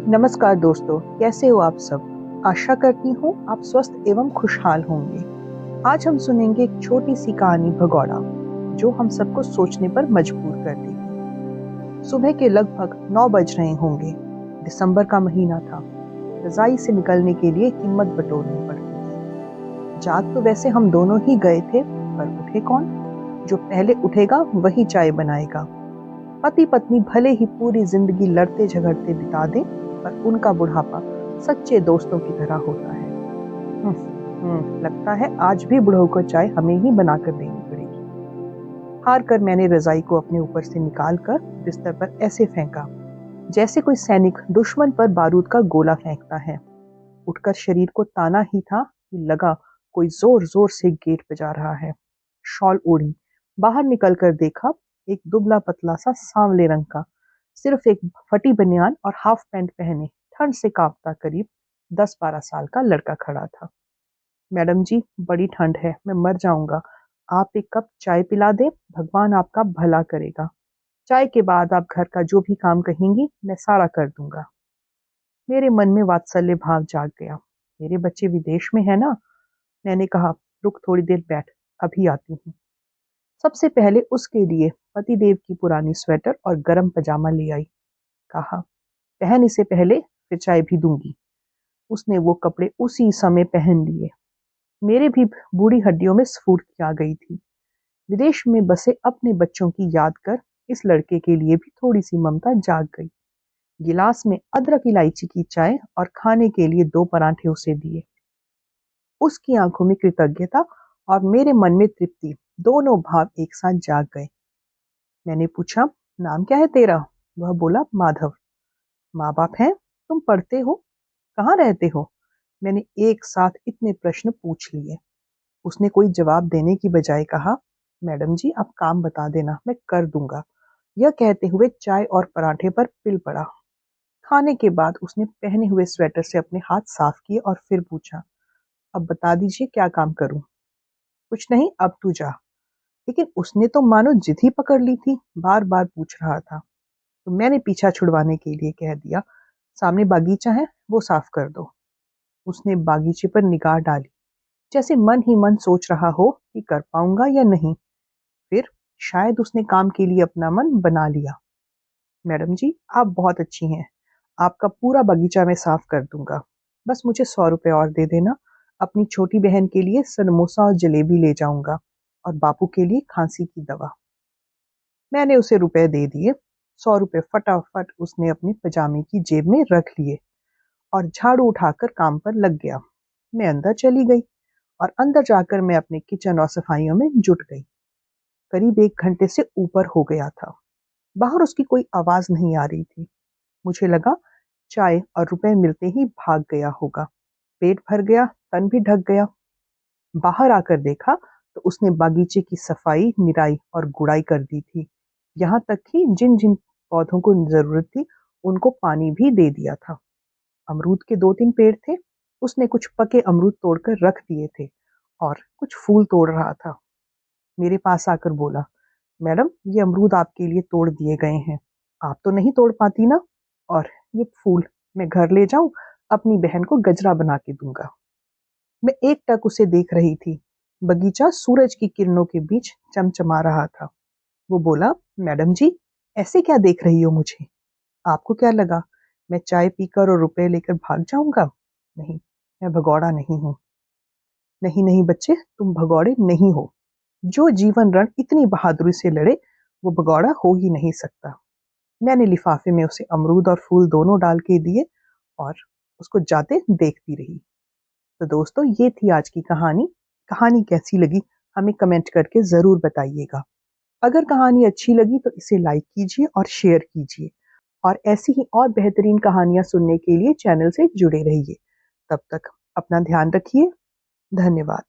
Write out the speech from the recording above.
नमस्कार दोस्तों, कैसे हो आप सब। आशा करती हूँ आप स्वस्थ एवं खुशहाल होंगे। आज हम सुनेंगे एक छोटी सी कहानी भगौड़ा, जो हम सबको सोचने पर मजबूर कर देगी। सुबह के लगभग 9 बज रहे होंगे। दिसंबर का महीना था। रजाई से निकलने के लिए हिम्मत बटोरनी पड़ती थी। जाग तो वैसे हम दोनों ही गए थे, पर उठे कौन? जो पहले उठेगा वही चाय बनाएगा। पति पत्नी भले ही पूरी जिंदगी लड़ते झगड़ते बिता दें, पर उनका बुढ़ापा सच्चे दोस्तों की तरह होता है। लगता है आज भी बुढ़ऊ को चाय हमें ही बनाकर देनी पड़ेगी। हार कर मैंने रजाई को अपने ऊपर से निकाल कर बिस्तर पर ऐसे फेंका, जैसे कोई सैनिक दुश्मन पर बारूद का गोला फेंकता है। उठकर शरीर को ताना ही था कि लगा कोई जोर जोर से गेट बजा रहा है। शॉल ओढ़ी, बाहर निकल कर देखा, एक दुबला पतला सा सांवले रंग का, सिर्फ एक फटी बनियान और हाफ पैंट पहने, ठंड से कांपता करीब 10-12 साल का लड़का खड़ा था। मैडम जी, बड़ी ठंड है, मैं मर जाऊंगा। आप एक कप चाय पिला दें, भगवान आपका भला करेगा। चाय के बाद आप घर का जो भी काम कहेंगी मैं सारा कर दूंगा। मेरे मन में वात्सल्य भाव जाग गया। मेरे बच्चे विदेश में है ना। मैंने कहा, रुक थोड़ी देर बैठ, अभी आती हूँ। सबसे पहले उसके लिए पतिदेव की पुरानी स्वेटर और गर्म पजामा ले आई। कहा, पहन इसे पहले, फिर चाय भी दूंगी। उसने वो कपड़े उसी समय पहन लिए। मेरे भी बूढ़ी हड्डियों में स्फूर्ति आ गई थी। विदेश में बसे अपने बच्चों की याद कर इस लड़के के लिए भी थोड़ी सी ममता जाग गई। गिलास में अदरक इलायची की चाय और खाने के लिए 2 पराठे उसे दिए। उसकी आंखों में कृतज्ञता और मेरे मन में तृप्ति, दोनों भाव एक साथ जाग गए। मैंने पूछा, नाम क्या है तेरा? वह बोला, माधव। माँ बाप हैं? तुम पढ़ते हो? कहाँ रहते हो? मैंने एक साथ इतने प्रश्न पूछ लिए। उसने कोई जवाब देने की बजाय कहा, मैडम जी आप काम बता देना, मैं कर दूंगा। यह कहते हुए चाय और पराठे पर पिल पड़ा। खाने के बाद उसने पहने हुए स्वेटर से अपने हाथ साफ किए और फिर पूछा, अब बता दीजिए क्या काम करूं? कुछ नहीं, अब तू जा। लेकिन उसने तो मानो जिद ही पकड़ ली थी, बार बार पूछ रहा था। तो मैंने पीछा छुड़वाने के लिए कह दिया, सामने बागीचा है, वो साफ कर दो। उसने बागीचे पर निगाह डाली, जैसे मन ही मन सोच रहा हो कि कर पाऊंगा या नहीं। फिर शायद उसने काम के लिए अपना मन बना लिया। मैडम जी आप बहुत अच्छी हैं, आपका पूरा बगीचा मैं साफ कर दूंगा। बस मुझे 100 रुपए और दे देना। अपनी छोटी बहन के लिए समोसा और जलेबी ले जाऊंगा, और बापू के लिए खांसी की दवा। मैंने उसे रुपए दे दिए। 100 रुपए फटाफट उसने अपने पजामे की जेब में रख लिए और झाड़ू उठाकर काम पर लग गया। मैं अंदर चली गई और अंदर जाकर मैं अपने किचन और सफाइयों में जुट गई। करीब 1 घंटे से ऊपर हो गया था। बाहर उसकी कोई आवाज नहीं आ रही थी। मुझे लगा चाय और रुपए मिलते ही भाग गया होगा। पेट भर गया, तन भी ढक गया। बाहर आकर देखा तो उसने बागीचे की सफाई, निराई और गुड़ाई कर दी थी। यहाँ तक कि जिन जिन पौधों को जरूरत थी उनको पानी भी दे दिया था। अमरूद के 2-3 पेड़ थे। उसने कुछ पके अमरूद तोड़कर रख दिए थे और कुछ फूल तोड़ रहा था। मेरे पास आकर बोला, मैडम ये अमरूद आपके लिए तोड़ दिए गए हैं, आप तो नहीं तोड़ पाती ना? और ये फूल मैं घर ले जाऊं, अपनी बहन को गजरा बना के दूंगा। मैं एकटक उसे देख रही थी। बगीचा सूरज की किरणों के बीच चमचमा रहा था। वो बोला, मैडम जी ऐसे क्या देख रही हो मुझे? आपको क्या लगा मैं चाय पीकर और रुपए लेकर भाग जाऊंगा? नहीं, मैं भगौड़ा नहीं हूँ। नहीं नहीं बच्चे, तुम भगौड़े नहीं हो। जो जीवन रण इतनी बहादुरी से लड़े, वो भगौड़ा हो ही नहीं सकता। मैंने लिफाफे में उसे अमरूद और फूल दोनों डाल के दिए और उसको जाते देखती रही। तो दोस्तों, ये थी आज की कहानी। कहानी कैसी लगी हमें कमेंट करके जरूर बताइएगा। अगर कहानी अच्छी लगी तो इसे लाइक कीजिए और शेयर कीजिए, और ऐसी ही और बेहतरीन कहानियां सुनने के लिए चैनल से जुड़े रहिए। तब तक अपना ध्यान रखिए। धन्यवाद।